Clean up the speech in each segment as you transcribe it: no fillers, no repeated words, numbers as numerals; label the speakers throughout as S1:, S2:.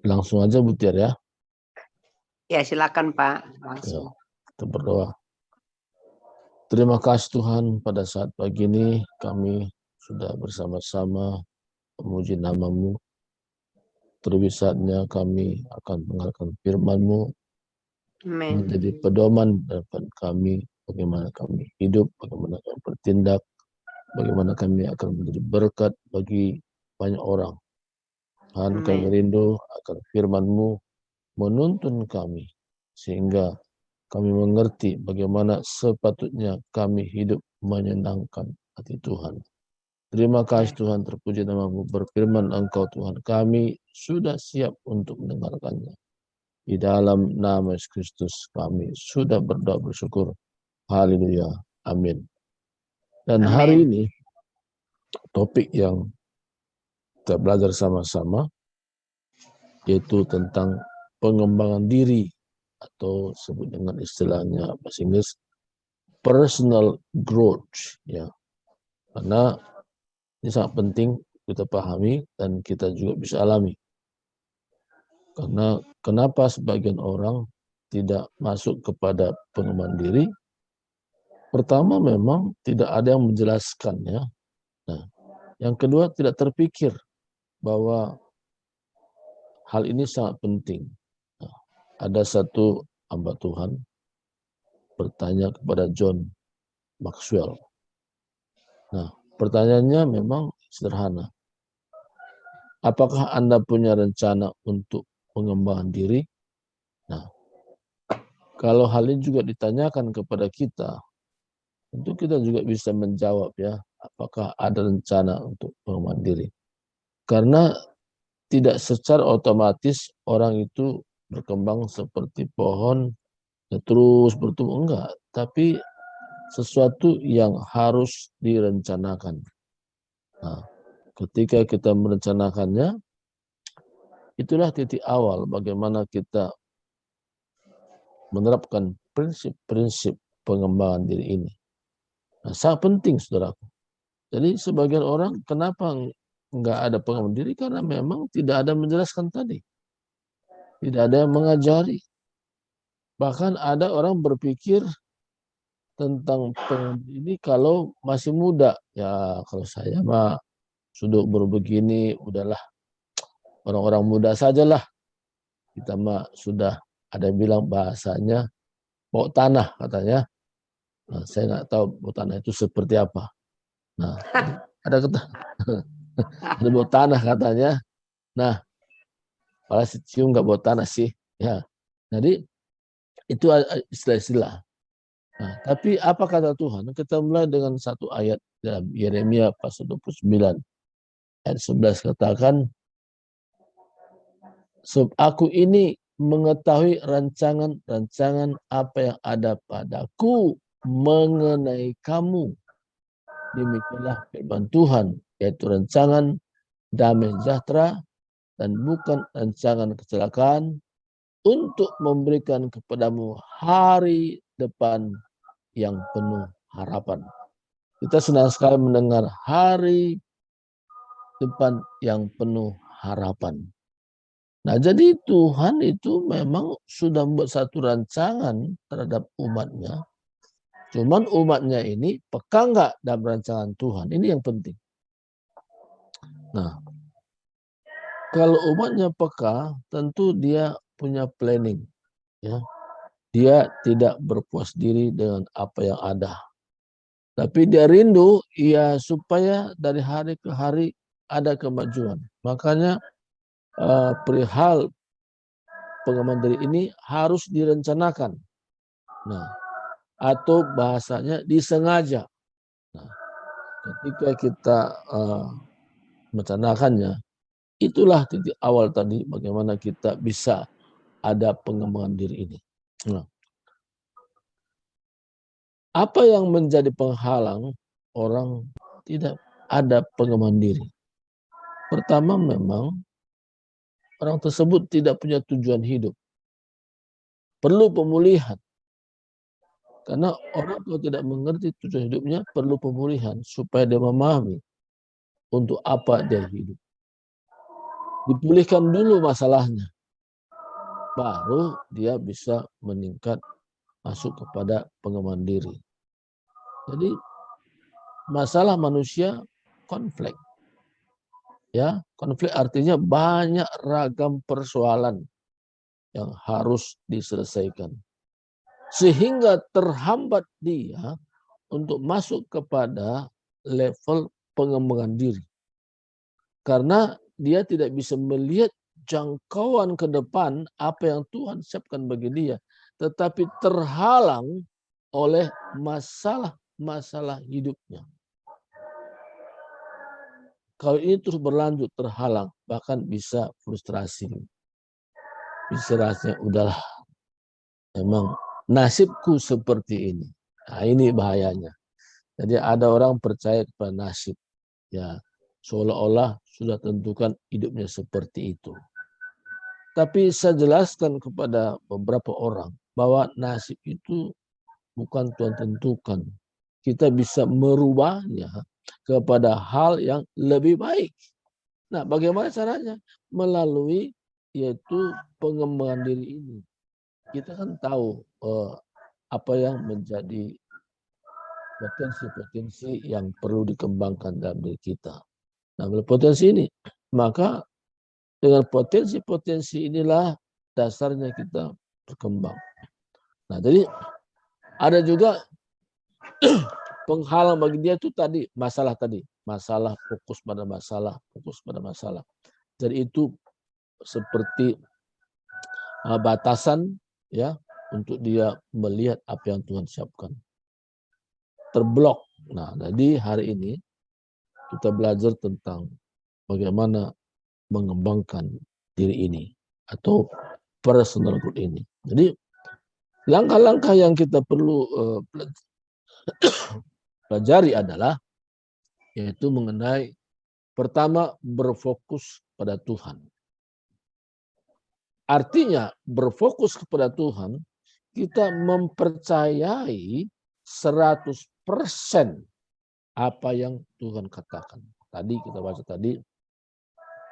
S1: Langsung aja Bu Tiar ya.
S2: Ya silakan Pak, langsung.
S1: Kita berdoa. Terima kasih Tuhan, pada saat pagi ini kami sudah bersama-sama memuji nama-Mu. Terlebih saatnya kami akan mendengarkan firman-Mu
S2: Amin.
S1: menjadi pedoman dalam kami, bagaimana kami hidup, bagaimana kami bertindak, bagaimana kami akan menjadi berkat bagi banyak orang. Tuhan, kami rindu akan firman-Mu menuntun kami, sehingga kami mengerti bagaimana sepatutnya kami hidup menyenangkan hati Tuhan. Terima kasih Tuhan, terpuji nama-Mu, berfirman Engkau Tuhan, kami sudah siap untuk mendengarkannya. Di dalam nama Yesus Kristus kami sudah berdoa bersyukur. Haleluya. Amin. Dan hari ini topik yang kita belajar sama-sama yaitu tentang pengembangan diri atau sebut dengan istilahnya bahasa Inggris personal growth ya. Karena ini sangat penting kita pahami dan kita juga bisa alami. Karena kenapa sebagian orang tidak masuk kepada pengembangan diri? Pertama memang tidak ada yang menjelaskan ya. Nah, yang kedua tidak terpikir bahwa hal ini sangat penting. Nah, ada satu hamba Tuhan bertanya kepada John Maxwell. Nah, pertanyaannya memang sederhana. Apakah Anda punya rencana untuk pengembangan diri? Nah, kalau hal ini juga ditanyakan kepada kita, tentu kita juga bisa menjawab ya, apakah ada rencana untuk pengembangan diri. Karena tidak secara otomatis orang itu berkembang seperti pohon ya terus bertumbuh, enggak, tapi sesuatu yang harus direncanakan. Nah, ketika kita merencanakannya, itulah titik awal bagaimana kita menerapkan prinsip-prinsip pengembangan diri ini. Nah, sangat penting, saudaraku. Jadi sebagian orang kenapa enggak ada pengembangan diri? Karena memang tidak ada menjelaskan tadi. Tidak ada yang mengajari. Bahkan ada orang berpikir tentang pengembangan ini kalau masih muda. Ya kalau saya mah sudah umur begini, udahlah orang-orang muda sajalah. Kita mah sudah ada yang bilang bahasanya bau tanah katanya. Nah, saya nggak tahu bau tanah itu seperti apa. Nah, ada kata ada bau tanah katanya. Nah, malah cium nggak bau tanah sih. Ya, jadi itu istilah-istilah. Nah, tapi apa kata Tuhan? Kita mulai dengan satu ayat dalam Yeremia pasal 29 ayat 11 katakan, sebab aku ini mengetahui rancangan-rancangan apa yang ada padaku mengenai kamu. Demikianlah firman Tuhan, yaitu rancangan damai sejahtera dan bukan rancangan kecelakaan, untuk memberikan kepadamu hari depan yang penuh harapan. Kita senang sekali mendengar hari depan yang penuh harapan. Nah, jadi Tuhan itu memang sudah membuat satu rancangan terhadap umatnya. Cuman umatnya ini peka nggak dalam rancangan Tuhan? Ini yang penting. Nah, kalau umatnya peka, tentu dia punya planning. Ya. Dia tidak berpuas diri dengan apa yang ada. Tapi dia rindu ya supaya dari hari ke hari ada kemajuan. Makanya perihal pengembangan diri ini harus direncanakan. Nah, atau bahasanya disengaja. Nah, ketika kita merencanakannya, itulah titik awal tadi bagaimana kita bisa ada pengembangan diri ini. Nah, apa yang menjadi penghalang orang tidak ada pengembangan diri? Pertama memang orang tersebut tidak punya tujuan hidup. Perlu pemulihan. Karena orang kalau tidak mengerti tujuan hidupnya perlu pemulihan supaya dia memahami untuk apa dia hidup. Dipulihkan dulu masalahnya. baru dia bisa meningkat masuk kepada pengembangan diri. Jadi masalah manusia konflik. Ya, konflik artinya banyak ragam persoalan yang harus diselesaikan. Sehingga terhambat dia untuk masuk kepada level pengembangan diri. Karena dia tidak bisa melihat jangkauan ke depan apa yang Tuhan siapkan bagi dia. Tetapi terhalang oleh masalah-masalah hidupnya. Kalau ini terus berlanjut terhalang, bahkan bisa frustrasi. Bisa rasanya udahlah, memang nasibku seperti ini. Nah, ini bahayanya. Jadi ada orang percaya kepada nasib. Ya, seolah-olah sudah tentukan hidupnya seperti itu. Tapi saya jelaskan kepada beberapa orang bahwa nasib itu bukan Tuhan tentukan. Kita bisa merubahnya kepada hal yang lebih baik. Nah, bagaimana caranya? Melalui yaitu pengembangan diri ini. Kita kan tahu apa yang menjadi potensi-potensi yang perlu dikembangkan dalam diri kita. Nah, potensi ini, maka dengan potensi-potensi inilah dasarnya kita berkembang. Nah, jadi ada juga penghalang bagi dia itu tadi, masalah fokus pada masalah. Jadi itu seperti batasan ya untuk dia melihat apa yang Tuhan siapkan. Terblok. Nah, jadi hari ini kita belajar tentang bagaimana mengembangkan diri ini atau personal growth ini. Jadi langkah-langkah yang kita perlu pelajari adalah yaitu mengenai pertama berfokus pada Tuhan. Artinya berfokus kepada Tuhan, kita mempercayai 100% apa yang Tuhan katakan. Tadi kita baca tadi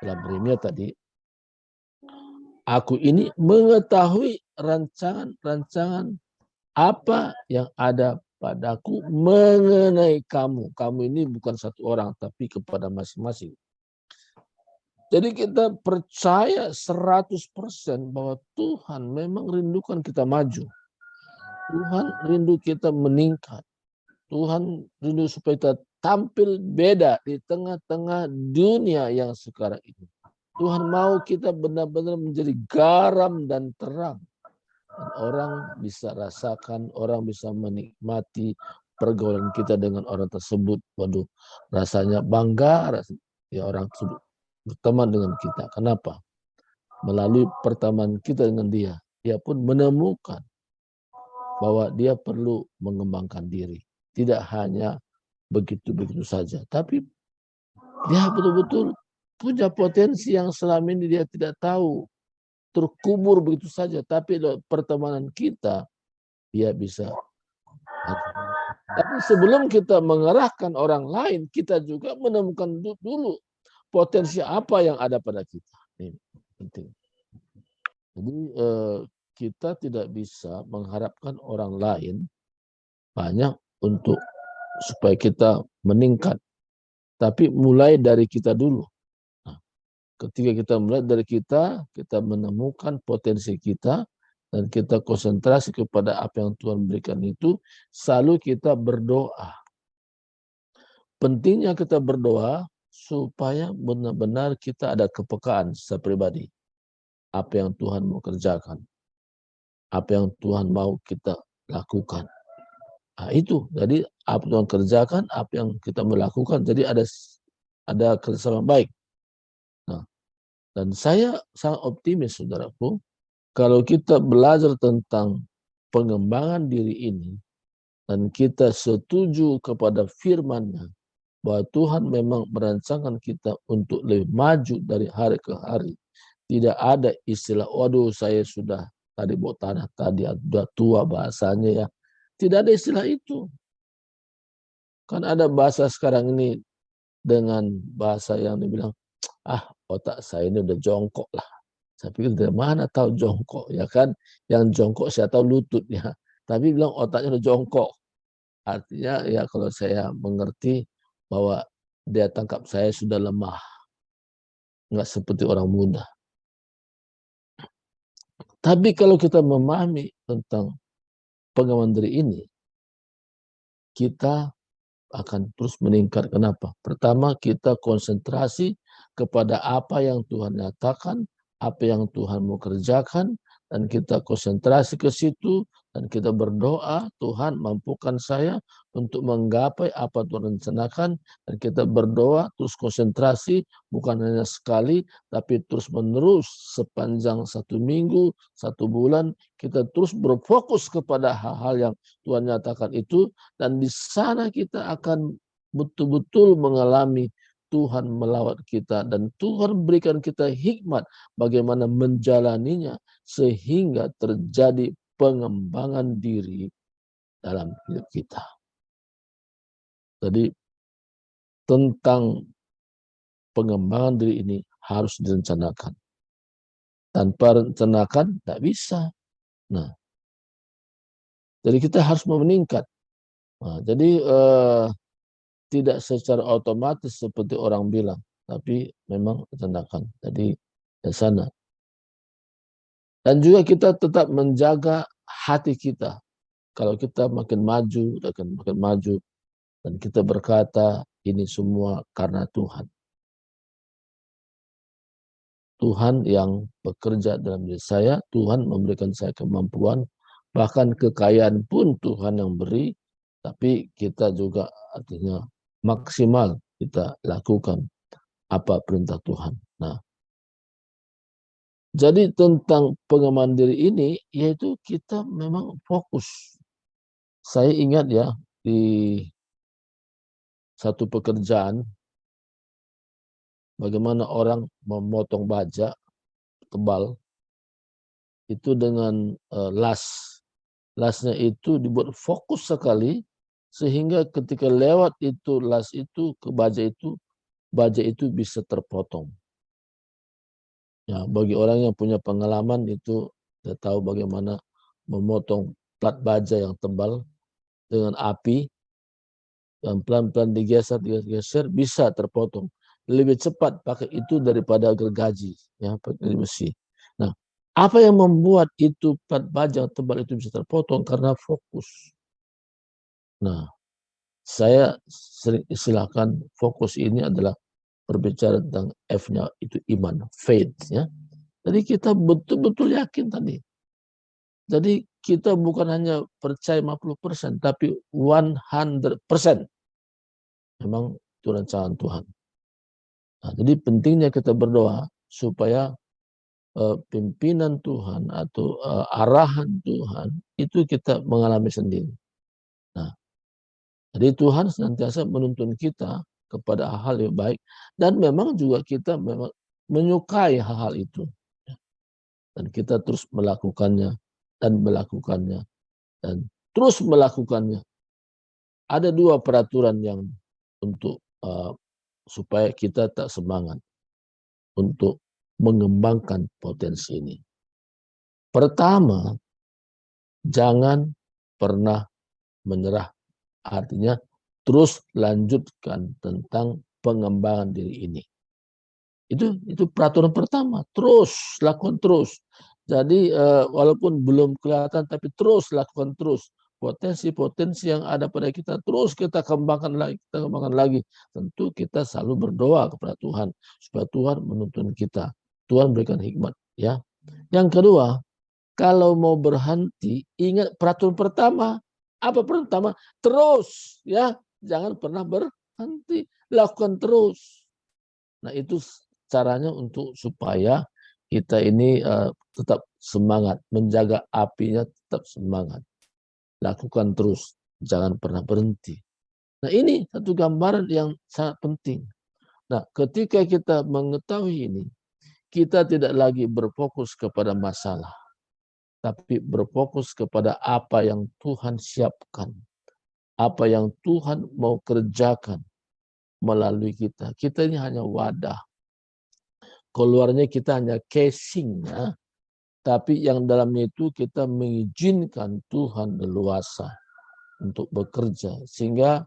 S1: dalam Yeremia tadi, aku ini mengetahui rancangan-rancangan apa yang ada padaku mengenai kamu. Kamu ini bukan satu orang, tapi kepada masing-masing. Jadi kita percaya 100% bahwa Tuhan memang rindukan kita maju. Tuhan rindu kita meningkat. Tuhan rindu supaya kita tampil beda di tengah-tengah dunia yang sekarang ini. Tuhan mau kita benar-benar menjadi garam dan terang. Dan orang bisa rasakan, orang bisa menikmati pergaulan kita dengan orang tersebut. Waduh, rasanya bangga ya orang tersebut berteman dengan kita. Kenapa? Melalui pertemanan kita dengan dia, dia pun menemukan bahwa dia perlu mengembangkan diri. Tidak hanya begitu-begitu saja, tapi dia betul-betul punya potensi yang selama ini dia tidak tahu. Terkubur begitu saja, tapi pertemanan kita dia bisa. Tapi sebelum kita mengerahkan orang lain, kita juga menemukan dulu potensi apa yang ada pada kita. Ini penting. Jadi kita tidak bisa mengharapkan orang lain banyak untuk supaya kita meningkat. Tapi mulai dari kita dulu. Nah, ketika kita mulai dari kita menemukan potensi kita, dan kita konsentrasi kepada apa yang Tuhan berikan itu, selalu kita berdoa. Pentingnya kita berdoa supaya benar-benar kita ada kepekaan secara pribadi. Apa yang Tuhan mau kerjakan. Apa yang Tuhan mau kita lakukan. Nah, itu. Jadi apa Tuhan kerjakan, apa yang kita melakukan. Jadi ada kerjasama baik. Nah, dan saya sangat optimis, saudaraku, kalau kita belajar tentang pengembangan diri ini, dan kita setuju kepada firman-Nya, bahwa Tuhan memang merancangkan kita untuk lebih maju dari hari ke hari. Tidak ada istilah, waduh saya sudah tadi bawa tanah tadi, sudah tua bahasanya ya. Tidak ada istilah itu. Kan ada bahasa sekarang ini dengan bahasa yang dibilang, otak saya ini udah jongkok lah. Saya pikir dari mana tahu jongkok, ya kan? Yang jongkok saya tahu lututnya, tapi bilang otaknya udah jongkok. Artinya ya kalau saya mengerti bahwa dia tangkap saya sudah lemah, nggak seperti orang muda. Tapi kalau kita memahami tentang pengaman diri ini, kita akan terus meningkat. Kenapa? Pertama, kita konsentrasi kepada apa yang Tuhan nyatakan, apa yang Tuhan mau kerjakan, dan kita konsentrasi ke situ, dan kita berdoa, Tuhan mampukan saya untuk menggapai apa Tuhan rencanakan, dan kita berdoa, terus konsentrasi, bukan hanya sekali, tapi terus menerus sepanjang 1 minggu, 1 bulan, kita terus berfokus kepada hal-hal yang Tuhan nyatakan itu, dan di sana kita akan betul-betul mengalami Tuhan melawat kita, dan Tuhan berikan kita hikmat bagaimana menjalaninya sehingga terjadi pengembangan diri dalam hidup kita. Jadi tentang pengembangan diri ini harus direncanakan. Tanpa rencanakan tidak bisa. Nah, jadi kita harus meningkat. Nah, jadi tidak secara otomatis seperti orang bilang, tapi memang rencanakan. Jadi di sana. Dan juga kita tetap menjaga hati kita. Kalau kita makin maju, akan makin maju, dan kita berkata ini semua karena Tuhan. Tuhan yang bekerja dalam diri saya, Tuhan memberikan saya kemampuan, bahkan kekayaan pun Tuhan yang beri, tapi kita juga artinya maksimal kita lakukan apa perintah Tuhan. Nah, jadi tentang pengembangan diri ini, yaitu kita memang fokus. Saya ingat ya, di satu pekerjaan, bagaimana orang memotong baja tebal, itu dengan las. Lasnya itu dibuat fokus sekali, sehingga ketika lewat itu las itu ke baja itu bisa terpotong. Ya, bagi orang yang punya pengalaman itu, dia tahu bagaimana memotong plat baja yang tebal dengan api, dan pelan-pelan digeser, bisa terpotong. Lebih cepat pakai itu daripada gergaji, ya, pakai besi. Nah, apa yang membuat itu plat baja yang tebal itu bisa terpotong? Karena fokus. Nah, saya sering istilahkan fokus ini adalah berbicara tentang F-nya itu iman, faith, ya. Jadi kita betul-betul yakin tadi. Jadi kita bukan hanya percaya 50%, tapi 100%. Memang itu rancangan Tuhan. Nah, jadi pentingnya kita berdoa supaya pimpinan Tuhan atau arahan Tuhan itu kita mengalami sendiri. Nah, jadi Tuhan senantiasa menuntun kita kepada hal yang baik, dan memang juga kita memang menyukai hal-hal itu. Dan kita terus melakukannya dan melakukannya dan terus melakukannya. Ada 2 peraturan yang untuk supaya kita tak semangat untuk mengembangkan potensi ini. Pertama, jangan pernah menyerah. Artinya terus lanjutkan tentang pengembangan diri ini. Itu peraturan pertama. Terus lakukan terus. Jadi walaupun belum kelihatan, tapi terus lakukan terus. Potensi-potensi yang ada pada kita terus kita kembangkan lagi. Tentu kita selalu berdoa kepada Tuhan supaya Tuhan menuntun kita. Tuhan berikan hikmat, ya. Yang kedua, kalau mau berhenti, ingat peraturan pertama. Apa pertama? Terus, ya. Jangan pernah berhenti, lakukan terus. Nah, itu caranya untuk supaya kita ini tetap semangat, menjaga apinya tetap semangat. Lakukan terus, jangan pernah berhenti. Nah, ini satu gambaran yang sangat penting. Nah, ketika kita mengetahui ini, kita tidak lagi berfokus kepada masalah, tapi berfokus kepada apa yang Tuhan siapkan, apa yang Tuhan mau kerjakan melalui kita. Kita ini hanya wadah. keluarnya kita hanya casingnya, tapi yang dalamnya itu kita mengizinkan Tuhan leluasa untuk bekerja, sehingga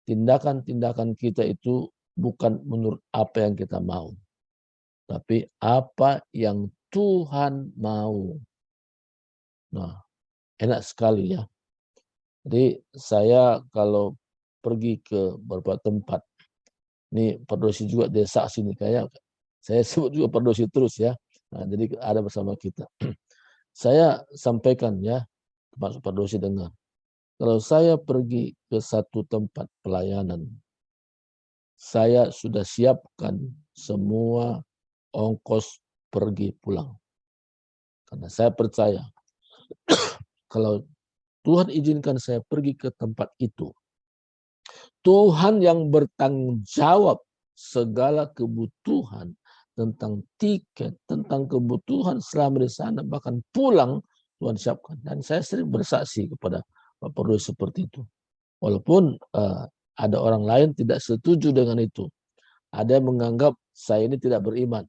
S1: tindakan-tindakan kita itu bukan menurut apa yang kita mau, tapi apa yang Tuhan mau. Nah, enak sekali ya. Jadi saya kalau pergi ke beberapa tempat, ini Pak Dosi juga dia saksi nih, kayak saya sebut juga Pak Dosi terus ya. Nah, jadi ada bersama kita. Saya sampaikan ya, Pak Dosi dengar. Kalau saya pergi ke satu tempat pelayanan, saya sudah siapkan semua ongkos pergi pulang. Karena saya percaya, kalau Tuhan izinkan saya pergi ke tempat itu, Tuhan yang bertanggung jawab segala kebutuhan tentang tiket, tentang kebutuhan selama di sana, bahkan pulang Tuhan siapkan. Dan saya sering bersaksi kepada Pak Perlu seperti itu. Walaupun ada orang lain tidak setuju dengan itu. Ada yang menganggap saya ini tidak beriman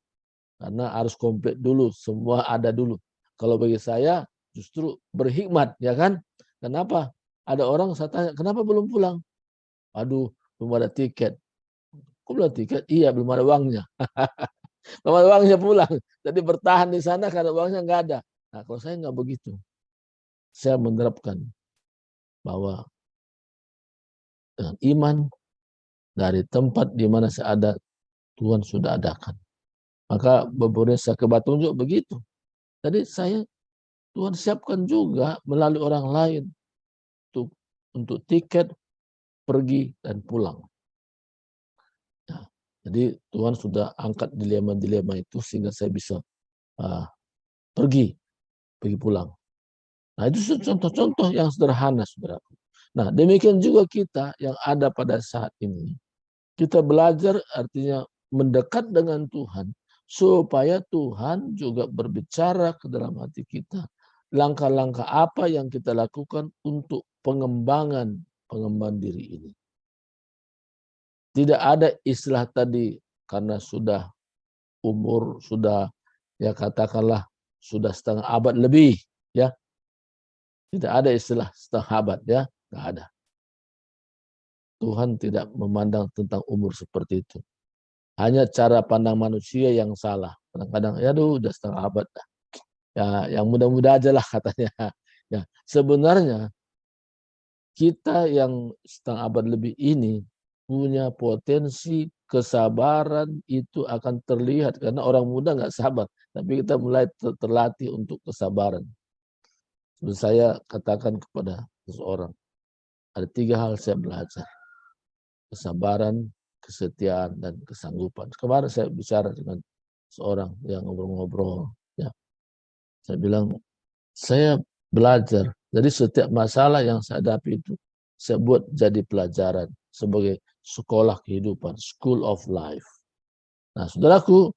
S1: karena harus komplit dulu, semua ada dulu. Kalau bagi saya justru berhikmat, ya kan? Kenapa? Ada orang saya tanya, kenapa belum pulang? Aduh, belum ada tiket. Kok belum ada tiket? Iya, belum ada uangnya. Belum ada uangnya pulang. Jadi bertahan di sana karena uangnya nggak ada. Nah, kalau saya nggak begitu. Saya menerapkan bahwa dengan iman dari tempat di mana saya ada, Tuhan sudah adakan. Maka beberapa saya ke Batu juga begitu. Jadi saya Tuhan siapkan juga melalui orang lain untuk tiket pergi dan pulang. Nah, jadi Tuhan sudah angkat dilema-dilema itu sehingga saya bisa pergi pulang. Nah, itu contoh-contoh yang sederhana, saudaraku. Nah, demikian juga kita yang ada pada saat ini. Kita belajar artinya mendekat dengan Tuhan supaya Tuhan juga berbicara ke dalam hati kita. Langkah-langkah apa yang kita lakukan untuk pengembangan diri ini. Tidak ada istilah tadi karena sudah umur, sudah ya katakanlah sudah setengah abad lebih, ya. Tidak ada istilah setengah abad, ya. Tidak ada. Tuhan tidak memandang tentang umur seperti itu. Hanya cara pandang manusia yang salah. Kadang-kadang, ya aduh, udah setengah abad. Ya, yang muda-muda aja lah katanya. Ya, sebenarnya kita yang setengah abad lebih ini punya potensi kesabaran itu akan terlihat karena orang muda nggak sabar, tapi kita mulai terlatih untuk kesabaran. Seperti saya katakan kepada seseorang, ada 3 hal saya belajar: kesabaran, kesetiaan, dan kesanggupan. Kemarin saya bicara dengan seorang yang ngobrol-ngobrol, ya. Saya bilang, saya belajar dari setiap masalah yang saya hadapi itu, saya buat jadi pelajaran sebagai sekolah kehidupan, school of life. Nah, saudaraku,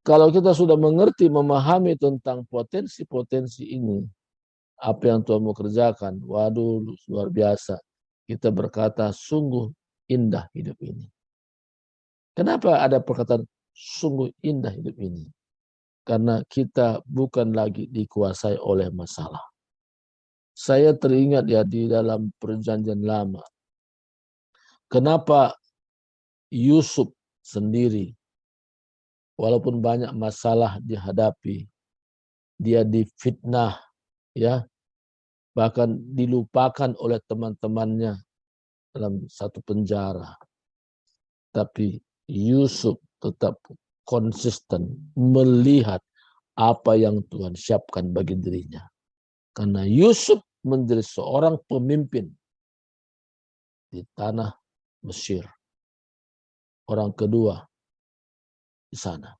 S1: kalau kita sudah mengerti, memahami tentang potensi-potensi ini, apa yang Tuhan mau kerjakan, waduh, luar biasa. Kita berkata, sungguh indah hidup ini. Kenapa ada perkataan sungguh indah hidup ini? Karena kita bukan lagi dikuasai oleh masalah. Saya teringat ya di dalam perjanjian lama. Kenapa Yusuf sendiri, walaupun banyak masalah dihadapi, dia difitnah, ya, bahkan dilupakan oleh teman-temannya dalam satu penjara. Tapi Yusuf tetap konsisten melihat apa yang Tuhan siapkan bagi dirinya. Karena Yusuf menjadi seorang pemimpin di tanah Mesir. Orang kedua di sana.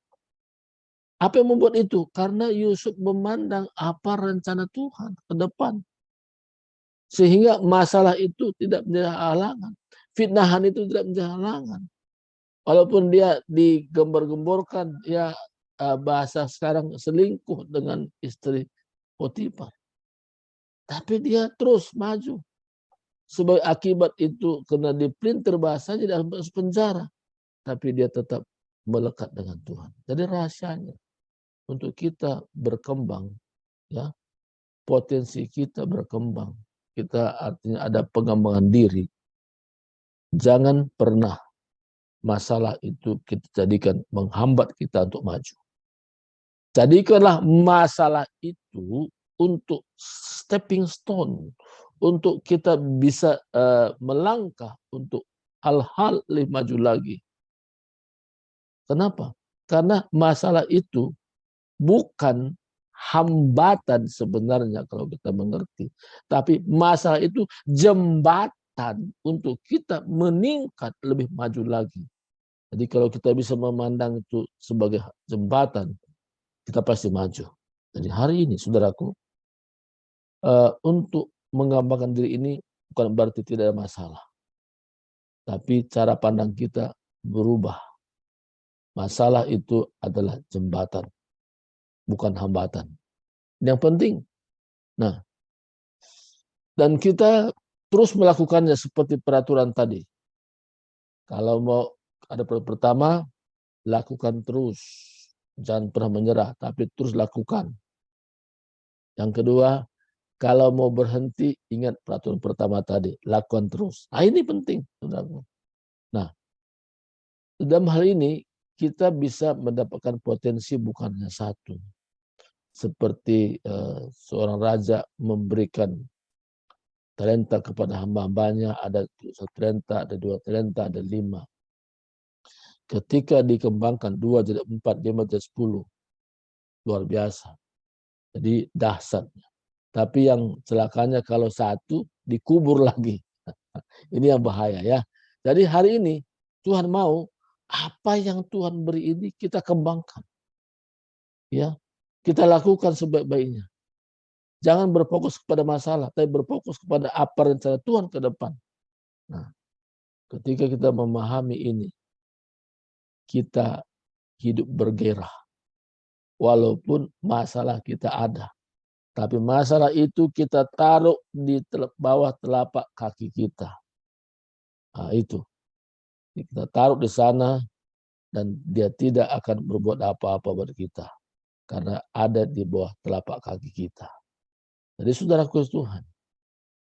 S1: Apa yang membuat itu? Karena Yusuf memandang apa rencana Tuhan ke depan. Sehingga masalah itu tidak menjadi halangan. Fitnahan itu tidak menjadi halangan. Walaupun dia digembar-gemborkan, ya bahasa sekarang selingkuh dengan istri Potifar. Tapi dia terus maju. Sebagai akibat itu, karena dipelintir bahasanya dalam penjara. Tapi dia tetap melekat dengan Tuhan. Jadi rahasianya untuk kita berkembang, ya, potensi kita berkembang, kita artinya ada pengembangan diri. Jangan pernah masalah itu kita jadikan menghambat kita untuk maju. Jadikanlah masalah itu untuk stepping stone, untuk kita bisa melangkah untuk hal-hal lebih maju lagi. Kenapa? Karena masalah itu bukan hambatan sebenarnya kalau kita mengerti. Tapi masalah itu jembatan untuk kita meningkat lebih maju lagi. Jadi kalau kita bisa memandang itu sebagai jembatan, kita pasti maju. Jadi hari ini, saudaraku, untuk mengembangkan diri ini bukan berarti tidak ada masalah. Tapi cara pandang kita berubah. Masalah itu adalah jembatan, bukan hambatan. Yang penting. Nah, dan kita terus melakukannya seperti peraturan tadi. Kalau mau ada pertama, lakukan terus. Jangan pernah menyerah, tapi terus lakukan. Yang kedua, kalau mau berhenti, ingat peraturan pertama tadi, lakukan terus. Nah, ini penting. Nah, dalam hal ini, kita bisa mendapatkan potensi bukan hanya satu. Seperti seorang raja memberikan talenta kepada hamba-hambanya, ada 1 talenta, ada 2 talenta, ada 5. Ketika dikembangkan 2 jadi 4, 5 jadi 10. Luar biasa. Jadi dahsyatnya. Tapi yang celakanya kalau 1 dikubur lagi. Ini yang bahaya ya. Jadi hari ini Tuhan mau apa yang Tuhan beri ini kita kembangkan. Ya. Kita lakukan sebaik-baiknya. Jangan berfokus kepada masalah, tapi berfokus kepada apa rencana Tuhan ke depan. Nah, ketika kita memahami ini, kita hidup bergairah. Walaupun masalah kita ada. Tapi masalah itu kita taruh di bawah telapak kaki kita. Nah, itu. Kita taruh di sana dan dia tidak akan berbuat apa-apa buat kita. Karena ada di bawah telapak kaki kita. Jadi saudaraku Tuhan,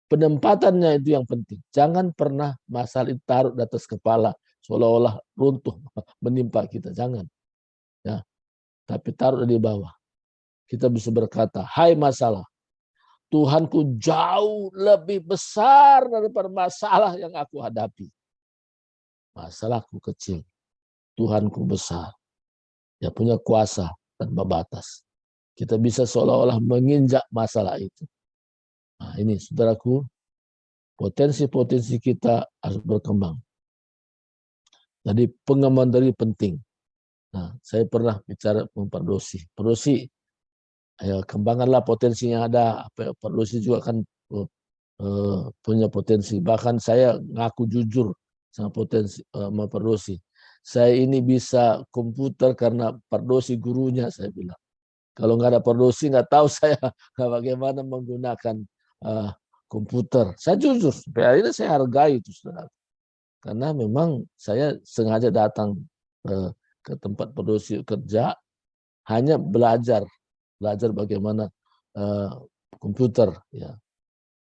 S1: penempatannya itu yang penting. Jangan pernah masalah itu taruh di atas kepala seolah-olah runtuh menimpa kita. Jangan. Ya. Tapi taruh di bawah. Kita bisa berkata, hai masalah, Tuhanku jauh lebih besar daripada masalah yang aku hadapi. Masalahku kecil, Tuhanku besar. Dia punya kuasa tanpa batas. Kita bisa seolah-olah menginjak masalah itu. Nah ini saudaraku, potensi-potensi kita harus berkembang. Jadi pengembangan diri penting. Nah, saya pernah bicara tentang Pardosi. Pardosi, ayo kembangkanlah potensi yang ada. Pardosi juga kan punya potensi. Bahkan saya ngaku jujur sama potensi sama Pardosi. Saya ini bisa komputer karena Pardosi gurunya, saya bilang. Kalau nggak ada Pardosi nggak tahu saya bagaimana menggunakan komputer. Saya jujur, sampai akhirnya saya hargai itu, saudara. Karena memang saya sengaja datang ke tempat Pardosi kerja hanya belajar bagaimana komputer, ya.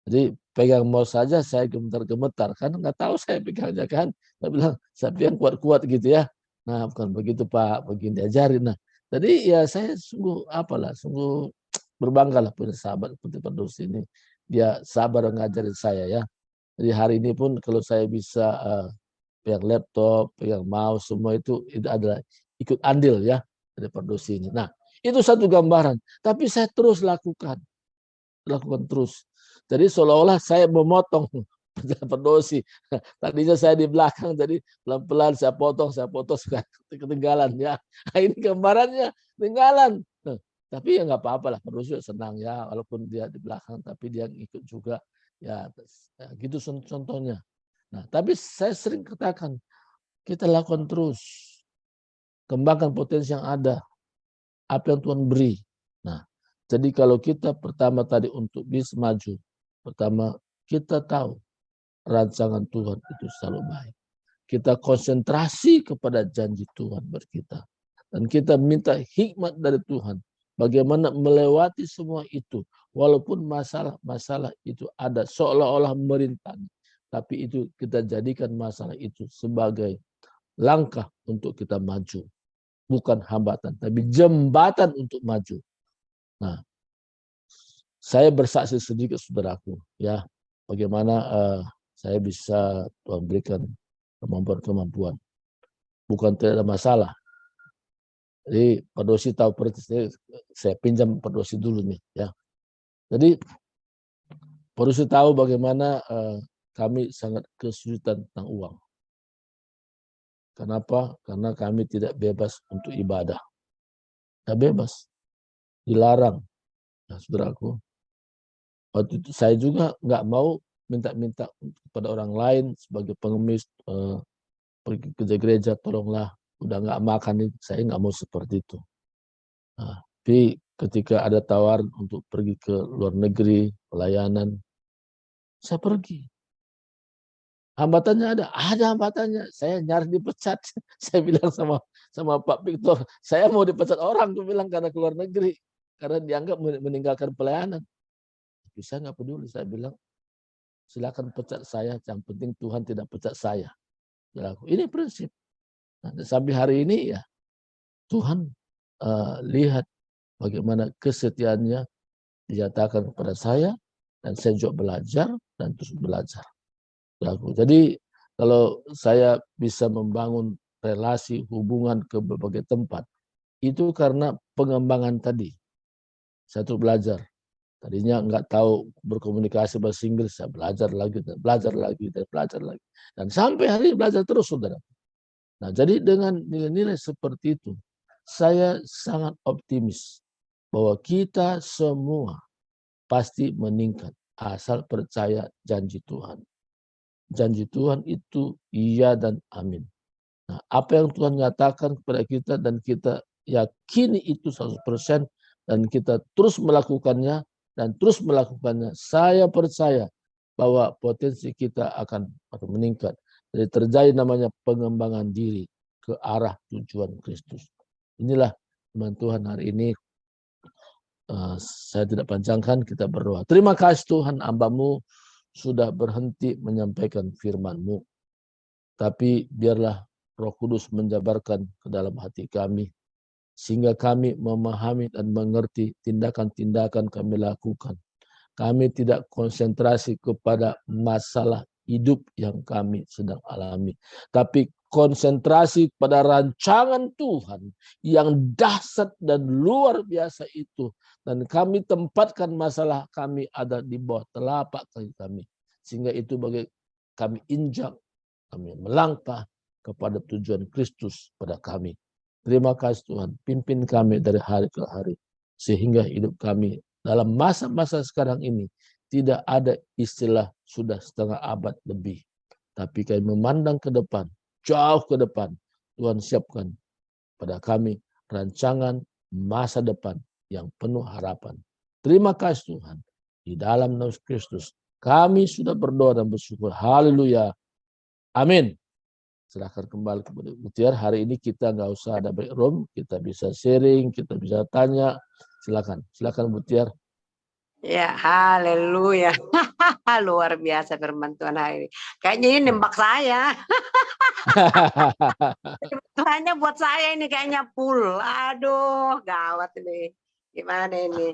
S1: Jadi pegang mouse saja saya gemetar-gemetar, kan nggak tahu saya pegangnya kan. Saya bilang, saya pegang kuat-kuat gitu ya. Nah bukan begitu Pak, begini diajarin. Nah, jadi ya saya sungguh sungguh berbangga lah punya sahabat seperti Pardosi ini. Dia sabar ngajarin saya ya. Jadi hari ini pun kalau saya bisa pegang laptop, pegang mouse, semua itu adalah ikut andil ya dari Pardosi ini. Nah itu satu gambaran. Tapi saya terus lakukan terus. Jadi seolah-olah saya memotong Pardosi. Tadinya saya di belakang, jadi pelan-pelan saya potong ketinggalan ya. Nah, ini gambarannya ketinggalan. Tapi ya nggak apa-apa lah, Pardosi senang ya, walaupun dia di belakang, tapi dia ikut juga ya, gitu contohnya. Nah, tapi saya sering katakan kita lakukan terus, kembangkan potensi yang ada, apa yang Tuhan beri. Nah, jadi kalau kita pertama tadi untuk bisa maju, pertama kita tahu rancangan Tuhan itu selalu baik. kita konsentrasi kepada janji Tuhan buat kita. Dan kita minta hikmat dari Tuhan. Bagaimana melewati semua itu. Walaupun masalah-masalah itu ada seolah-olah merintangi. Tapi itu kita jadikan masalah itu sebagai langkah untuk kita maju. Bukan hambatan, tapi jembatan untuk maju. Nah, saya bersaksi sedikit saudaraku. Ya, bagaimana saya bisa Tuhan berikan kemampuan-kemampuan. Bukan tidak ada masalah. Jadi Pak Dosi tahu persis, saya pinjam Pak Dosi dulu nih, ya. Jadi Pak Dosi tahu bagaimana kami sangat kesulitan tentang uang. Kenapa? Karena kami tidak bebas untuk ibadah. Tidak bebas, dilarang. Nah, saudaraku, waktu itu saya juga nggak mau minta-minta kepada orang lain sebagai pengemis pergi ke gereja, tolonglah. Udah nggak makan, saya nggak mau seperti itu. Nah, tapi ketika ada tawaran untuk pergi ke luar negeri, pelayanan, saya pergi. Hambatannya ada hambatannya. Saya nyaris dipecat. Saya bilang sama Pak Victor, saya mau dipecat orang, aku bilang karena ke luar negeri, karena dianggap meninggalkan pelayanan. Tapi saya nggak peduli, saya bilang silakan pecat saya, yang penting Tuhan tidak pecat saya. Ini prinsip. Nah, sampai hari ini ya Tuhan lihat bagaimana kesetiaannya dinyatakan kepada saya, dan saya juga belajar dan terus belajar. Jadi kalau saya bisa membangun relasi hubungan ke berbagai tempat, itu karena pengembangan tadi. Saya terus belajar. Tadinya nggak tahu berkomunikasi bahasa Inggris, saya belajar lagi, dan belajar lagi, dan belajar lagi. Dan sampai hari ini belajar terus, saudara. Nah, jadi dengan nilai-nilai seperti itu, saya sangat optimis bahwa kita semua pasti meningkat asal percaya janji Tuhan. Janji Tuhan itu iya dan amin. Nah, apa yang Tuhan nyatakan kepada kita dan kita yakini itu 100% dan kita terus melakukannya dan terus melakukannya, saya percaya bahwa potensi kita akan meningkat. Jadi terjadi namanya pengembangan diri ke arah tujuan Kristus. Inilah teman Tuhan hari ini. Saya tidak panjangkan, kita berdoa. Terima kasih Tuhan, hamba-Mu sudah berhenti menyampaikan firman-Mu. Tapi biarlah Roh Kudus menjabarkan ke dalam hati kami, sehingga kami memahami dan mengerti tindakan-tindakan kami lakukan. Kami tidak konsentrasi kepada masalah hidup yang kami sedang alami, tapi konsentrasi pada rancangan Tuhan yang dahsyat dan luar biasa itu. Dan kami tempatkan masalah kami ada di bawah telapak kaki kami. Sehingga itu bagi kami injak, kami melangkah kepada tujuan Kristus pada kami. Terima kasih Tuhan, pimpin kami dari hari ke hari. Sehingga hidup kami dalam masa-masa sekarang ini tidak ada istilah sudah setengah abad lebih. Tapi kami memandang ke depan, jauh ke depan. Tuhan siapkan pada kami rancangan masa depan yang penuh harapan. Terima kasih Tuhan. Di dalam nama Kristus kami sudah berdoa dan bersyukur. Haleluya. Amin. Silahkan kembali kepada Mutiar. Hari ini kita nggak usah ada break room. Kita bisa sharing, kita bisa tanya. Silakan Mutiar.
S2: Ya, haleluya. Luar biasa firman Tuhan hari ini. Kayaknya ini nembak saya. Tuhannya buat saya ini kayaknya full. Aduh, gawat ini. Gimana ini?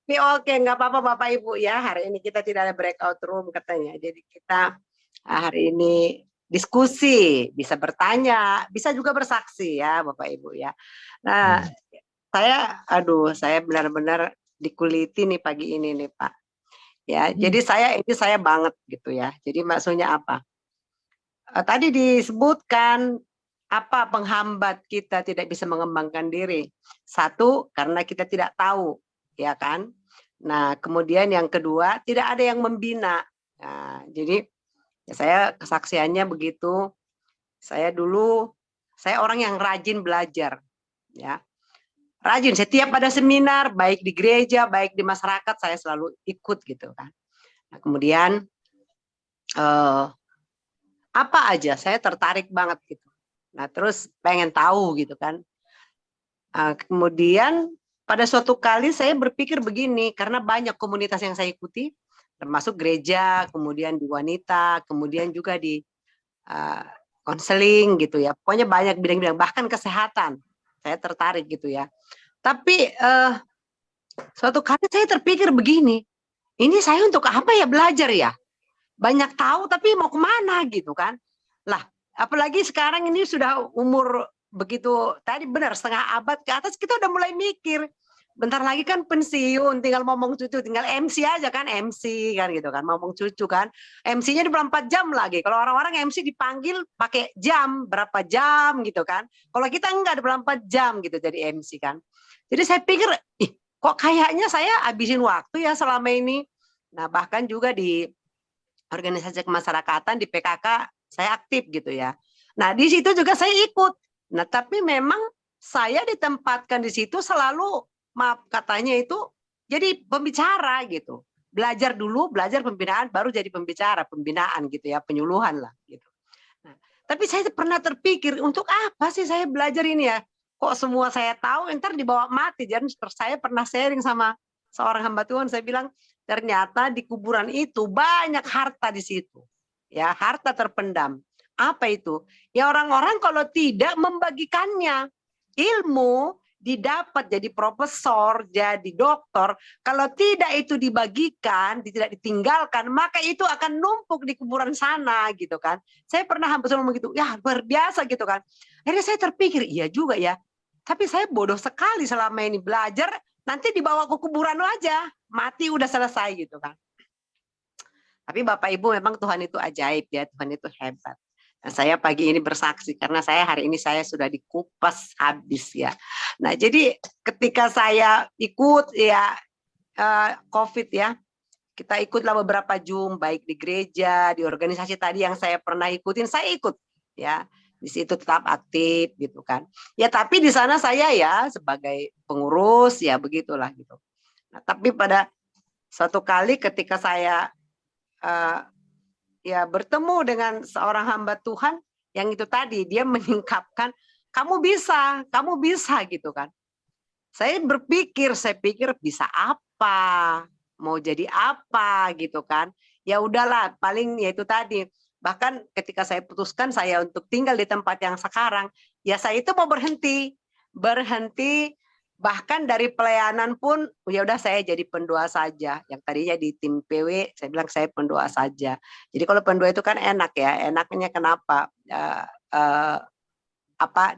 S2: Tapi oke, nggak apa-apa Bapak Ibu ya. Hari ini kita tidak ada breakout room katanya. Jadi kita hari ini diskusi, bisa bertanya, bisa juga bersaksi ya Bapak Ibu ya. Nah, saya benar-benar dikuliti nih pagi ini nih Pak. Ya, jadi saya banget gitu ya. Jadi maksudnya apa? Tadi disebutkan apa penghambat kita tidak bisa mengembangkan diri. Satu, karena kita tidak tahu, ya kan? Nah, kemudian yang kedua, tidak ada yang membina. Nah, jadi ya saya kesaksiannya begitu. Saya orang yang rajin belajar, ya. Rajin, setiap ada seminar, baik di gereja, baik di masyarakat, saya selalu ikut gitu kan. Nah, kemudian apa aja saya tertarik banget gitu. Nah, terus pengen tahu gitu kan. Kemudian pada suatu kali saya berpikir begini, karena banyak komunitas yang saya ikuti, termasuk gereja, kemudian di wanita, kemudian juga di konseling gitu ya. Pokoknya banyak bidang-bidang, bahkan kesehatan. Saya tertarik gitu ya. Tapi suatu kali saya terpikir begini, ini saya untuk apa ya belajar ya? Banyak tahu tapi mau kemana gitu kan? Lah, apalagi sekarang ini sudah umur begitu, tadi benar setengah abad ke atas kita udah mulai mikir. Bentar lagi kan pensiun, tinggal ngomong cucu, tinggal MC aja kan, MC kan gitu kan, ngomong cucu kan. MC-nya 24 jam lagi. Kalau orang-orang MC dipanggil pakai jam, berapa jam gitu kan. Kalau kita enggak 24 jam gitu jadi MC kan. Jadi saya pikir, ih, kok kayaknya saya habisin waktu ya selama ini. Nah, bahkan juga di organisasi kemasyarakatan di PKK saya aktif gitu ya. Nah, di situ juga saya ikut. Nah, tapi memang saya ditempatkan di situ selalu, maaf katanya itu jadi pembicara gitu. Belajar dulu, belajar pembinaan, baru jadi pembicara, pembinaan gitu ya, penyuluhan lah gitu. Nah, tapi saya pernah terpikir, untuk apa sih saya belajar ini ya? Kok semua saya tahu, ntar dibawa mati. Jadi saya pernah sharing sama seorang hamba Tuhan, saya bilang, ternyata di kuburan itu banyak harta di situ. Ya, harta terpendam. Apa itu? Ya orang-orang kalau tidak membagikannya. Ilmu didapat jadi profesor, jadi doktor, kalau tidak itu dibagikan, tidak ditinggalkan, maka itu akan numpuk di kuburan sana gitu kan. Saya pernah hampir ngomong gitu, ya luar biasa gitu kan. Akhirnya saya terpikir, iya juga ya. Tapi saya bodoh sekali selama ini belajar, nanti dibawa ke kuburan aja, mati udah selesai gitu kan. Tapi Bapak Ibu memang Tuhan itu ajaib ya, Tuhan itu hebat. Nah, saya pagi ini bersaksi karena saya hari ini saya sudah dikupas habis ya. Nah, jadi ketika saya ikut ya COVID ya, kita ikutlah beberapa Zoom baik di gereja, di organisasi tadi yang saya pernah ikutin, saya ikut ya. Di situ tetap aktif gitu kan. Ya tapi di sana saya ya sebagai pengurus ya begitulah gitu. Nah, tapi pada suatu kali ketika saya ya bertemu dengan seorang hamba Tuhan yang itu tadi dia menyingkapkan, kamu bisa gitu kan. Saya pikir bisa apa, mau jadi apa gitu kan. Ya udahlah, paling ya itu tadi. Bahkan ketika saya putuskan saya untuk tinggal di tempat yang sekarang, ya saya itu mau berhenti bahkan dari pelayanan pun ya udah saya jadi pendoa saja. Yang tadinya di tim PW saya bilang saya pendoa saja. Jadi kalau pendoa itu kan enak ya. Enaknya kenapa?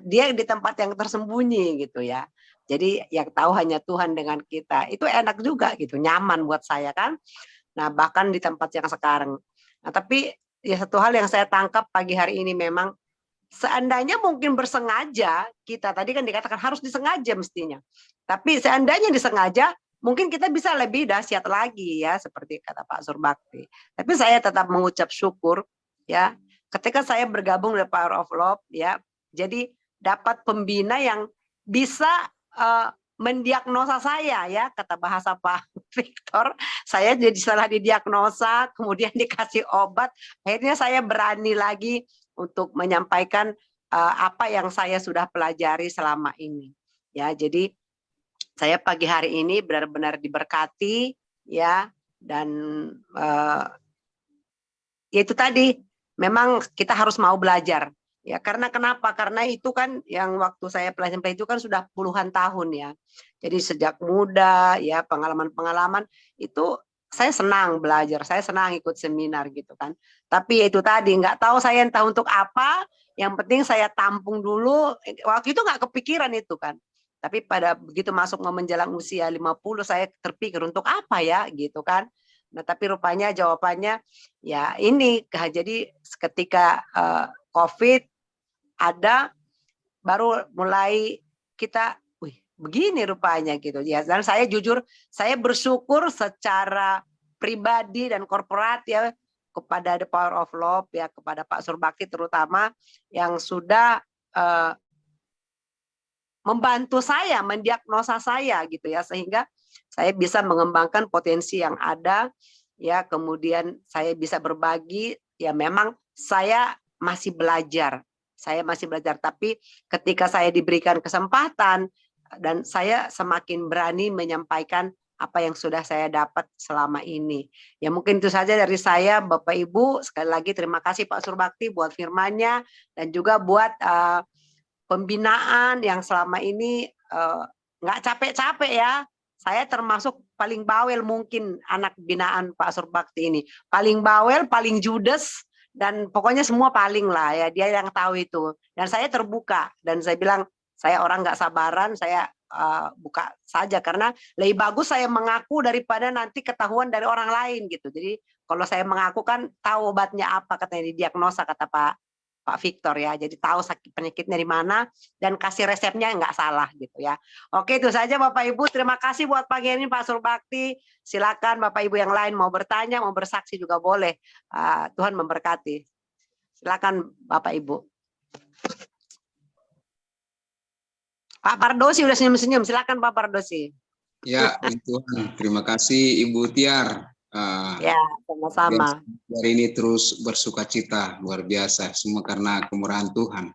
S2: Dia di tempat yang tersembunyi gitu ya. Jadi yang tahu hanya Tuhan dengan kita. Itu enak juga gitu, nyaman buat saya kan. Nah, bahkan di tempat yang sekarang. Nah, tapi ya satu hal yang saya tangkap pagi hari ini memang seandainya mungkin bersengaja, kita tadi kan dikatakan harus disengaja mestinya. Tapi seandainya disengaja, mungkin kita bisa lebih dahsyat lagi ya, seperti kata Pak Surbakti. Tapi saya tetap mengucap syukur ya, ketika saya bergabung dengan Power of Love ya, jadi dapat pembina yang bisa mendiagnosa saya ya, kata bahasa Pak Victor, saya jadi setelah didiagnosa, kemudian dikasih obat, akhirnya saya berani lagi untuk menyampaikan apa yang saya sudah pelajari selama ini. Ya, jadi saya pagi hari ini benar-benar diberkati ya, dan itu tadi memang kita harus mau belajar. Ya, karena kenapa? Karena itu kan yang waktu saya pelajaran itu kan sudah puluhan tahun ya. Jadi sejak muda ya pengalaman-pengalaman itu saya senang belajar, saya senang ikut seminar gitu kan. Tapi itu tadi nggak tahu saya entah untuk apa, yang penting saya tampung dulu. Waktu itu nggak kepikiran itu kan. Tapi pada begitu masuk menjelang usia 50 saya terpikir untuk apa ya gitu kan. Nah, tapi rupanya jawabannya ya ini, jadi ketika COVID ada, baru mulai kita, wih begini rupanya gitu ya. Dan saya jujur, saya bersyukur secara pribadi dan korporat ya kepada The Power of Love ya, kepada Pak Surbakti terutama yang sudah membantu saya, mendiagnosa saya gitu ya, sehingga saya bisa mengembangkan potensi yang ada ya, kemudian saya bisa berbagi ya. Memang saya masih belajar. Saya masih belajar, tapi ketika saya diberikan kesempatan dan saya semakin berani menyampaikan apa yang sudah saya dapat selama ini. Ya mungkin itu saja dari saya, Bapak Ibu. Sekali lagi terima kasih Pak Surbakti buat firman-Nya dan juga buat pembinaan yang selama ini nggak capek-capek ya. Saya termasuk paling bawel mungkin anak binaan Pak Surbakti ini. Paling bawel, paling judes, dan pokoknya semua paling lah ya. Dia yang tahu itu. Dan saya terbuka. Dan saya bilang, saya orang nggak sabaran, saya buka saja. Karena lebih bagus saya mengaku daripada nanti ketahuan dari orang lain gitu. Jadi kalau saya mengaku kan tahu obatnya apa, katanya didiagnosa, kata Pak Victor ya. Jadi tahu sakit penyakitnya di mana dan kasih resepnya nggak salah gitu ya. Oke, itu saja Bapak Ibu. Terima kasih buat pagi ini Pak Surbakti. Silakan Bapak Ibu yang lain mau bertanya, mau bersaksi juga boleh. Tuhan memberkati. Silakan Bapak Ibu. Pak Pardosi udah senyum-senyum. Silakan Pak Pardosi.
S3: Ya, Tuhan. Terima kasih Ibu Tiar.
S2: Ya, sama-sama.
S3: Hari ini terus bersuka cita, luar biasa. Semua karena kemurahan Tuhan.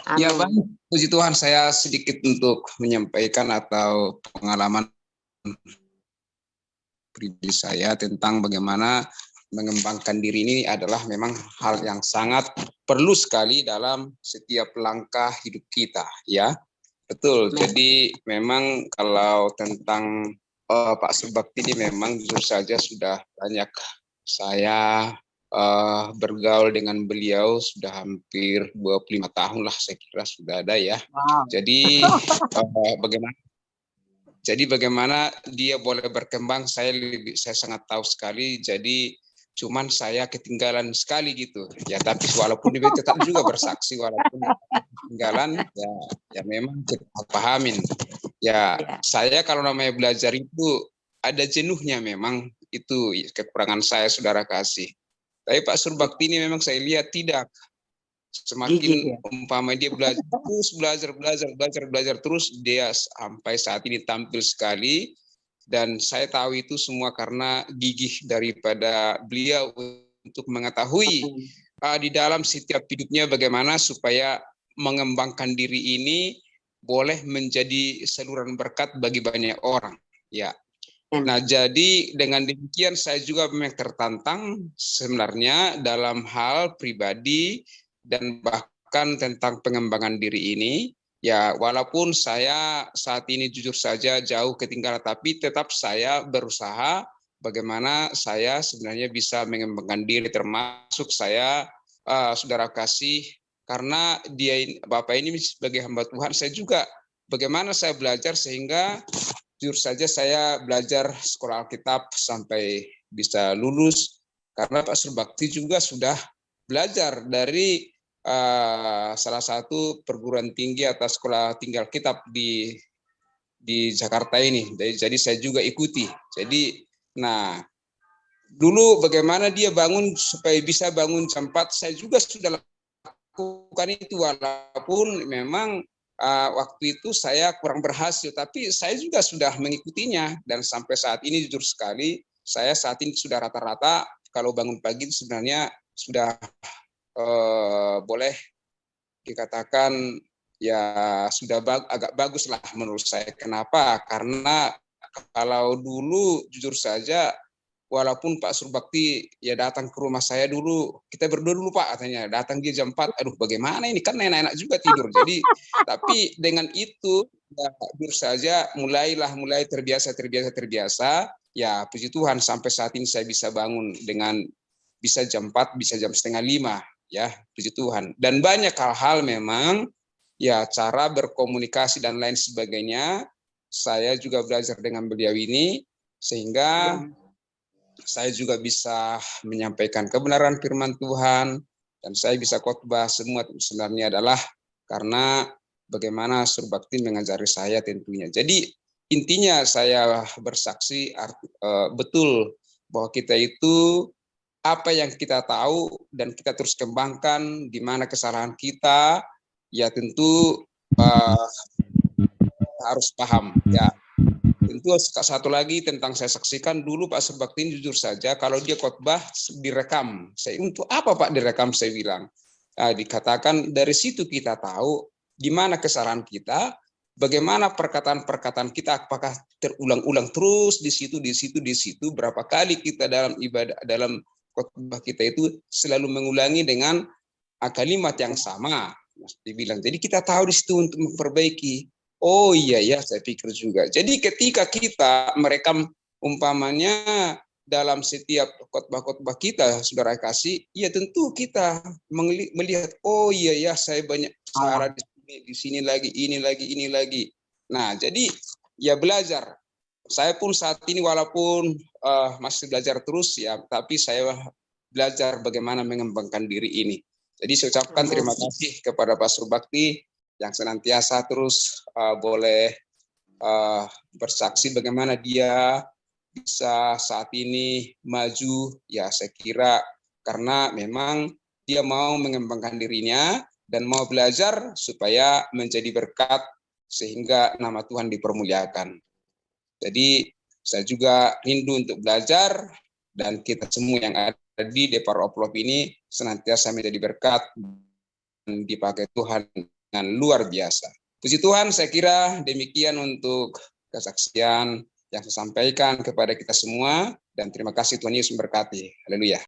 S2: Amin.
S3: Ya, Bang. Puji Tuhan, saya sedikit untuk menyampaikan atau pengalaman pribadi saya tentang bagaimana mengembangkan diri ini adalah memang hal yang sangat perlu sekali dalam setiap langkah hidup kita, ya. Betul. Jadi memang kalau tentang Pak Surbakti ini memang jujur saja sudah banyak saya bergaul dengan beliau sudah hampir 25 tahun lah saya kira sudah ada ya.
S2: Wow.
S3: Jadi bagaimana dia boleh berkembang saya sangat tahu sekali. Jadi cuman saya ketinggalan sekali gitu ya, tapi walaupun dia tetap juga bersaksi walaupun ketinggalan ya memang kita pahamin ya. Saya kalau namanya belajar itu ada jenuhnya, memang itu kekurangan saya saudara kasih. Tapi Pak Surbakti ini memang saya lihat tidak, semakin umpama dia belajar terus dia sampai saat ini tampil sekali. Dan saya tahu itu semua karena gigih daripada beliau untuk mengetahui di dalam setiap hidupnya bagaimana supaya mengembangkan diri ini boleh menjadi saluran berkat bagi banyak orang. Ya. Nah, jadi dengan demikian saya juga memang tertantang sebenarnya dalam hal pribadi dan bahkan tentang pengembangan diri ini. Ya, walaupun saya saat ini jujur saja jauh ketinggalan, tapi tetap saya berusaha bagaimana saya sebenarnya bisa mengembangkan diri, termasuk saya, saudara kasih, karena Bapak ini sebagai hamba Tuhan, saya juga bagaimana saya belajar sehingga jujur saja saya belajar sekolah Alkitab sampai bisa lulus, karena Pak Surbakti juga sudah belajar dari salah satu perguruan tinggi atau sekolah tinggi Alkitab di Jakarta ini. Jadi saya juga ikuti. Jadi, nah dulu bagaimana dia bangun supaya bisa bangun jam 4, saya juga sudah lakukan itu walaupun memang waktu itu saya kurang berhasil, tapi saya juga sudah mengikutinya dan sampai saat ini jujur sekali saya saat ini sudah rata-rata kalau bangun pagi sebenarnya sudah boleh dikatakan ya sudah agak bagus lah menurut saya. Kenapa? Karena kalau dulu jujur saja walaupun Pak Surbakti ya datang ke rumah saya dulu, kita berdua dulu Pak katanya, datang dia jam 4, aduh bagaimana ini kan enak-enak juga tidur. Jadi tapi dengan itu ya, jujur saja mulai terbiasa ya puji Tuhan sampai saat ini saya bisa bangun dengan bisa jam 4, bisa jam setengah 5. Ya, puji Tuhan. Dan banyak hal-hal memang ya cara berkomunikasi dan lain sebagainya. Saya juga belajar dengan beliau ini sehingga saya juga bisa menyampaikan kebenaran firman Tuhan dan saya bisa khotbah semua sebenarnya adalah karena bagaimana Surbakti mengajari saya tentunya. Jadi intinya saya bersaksi betul bahwa kita itu apa yang kita tahu dan kita terus kembangkan, di mana kesalahan kita, ya tentu harus paham. Ya, tentu satu lagi tentang saya saksikan dulu Pak Surbakti jujur saja, kalau dia khotbah direkam. Saya untuk apa Pak direkam? Saya bilang Dikatakan dari situ kita tahu di mana kesalahan kita, bagaimana perkataan-perkataan kita apakah terulang-ulang terus di situ, berapa kali kita dalam ibadah, dalam khotbah kita itu selalu mengulangi dengan kalimat yang sama. Dibilang. Jadi kita tahu di situ untuk memperbaiki. Oh iya ya, saya pikir juga. Jadi ketika kita merekam umpamanya dalam setiap khotbah-khotbah kita, saudara kasih, ya tentu kita melihat, oh iya ya, saya banyak salah di sini lagi, ini lagi. Nah, jadi ya belajar. Saya pun saat ini walaupun masih belajar terus ya, tapi saya belajar bagaimana mengembangkan diri ini. Jadi saya ucapkan terima kasih kepada Pak Surbakti yang senantiasa terus boleh bersaksi bagaimana dia bisa saat ini maju, ya saya kira karena memang dia mau mengembangkan dirinya dan mau belajar supaya menjadi berkat sehingga nama Tuhan dipermuliakan. Jadi saya juga rindu untuk belajar dan kita semua yang ada di Depar Oplop ini senantiasa menjadi berkat dan dipakai Tuhan dengan luar biasa. Puji Tuhan, saya kira demikian untuk kesaksian yang saya sampaikan kepada kita semua dan terima kasih Tuhan Yesus memberkati. Haleluya.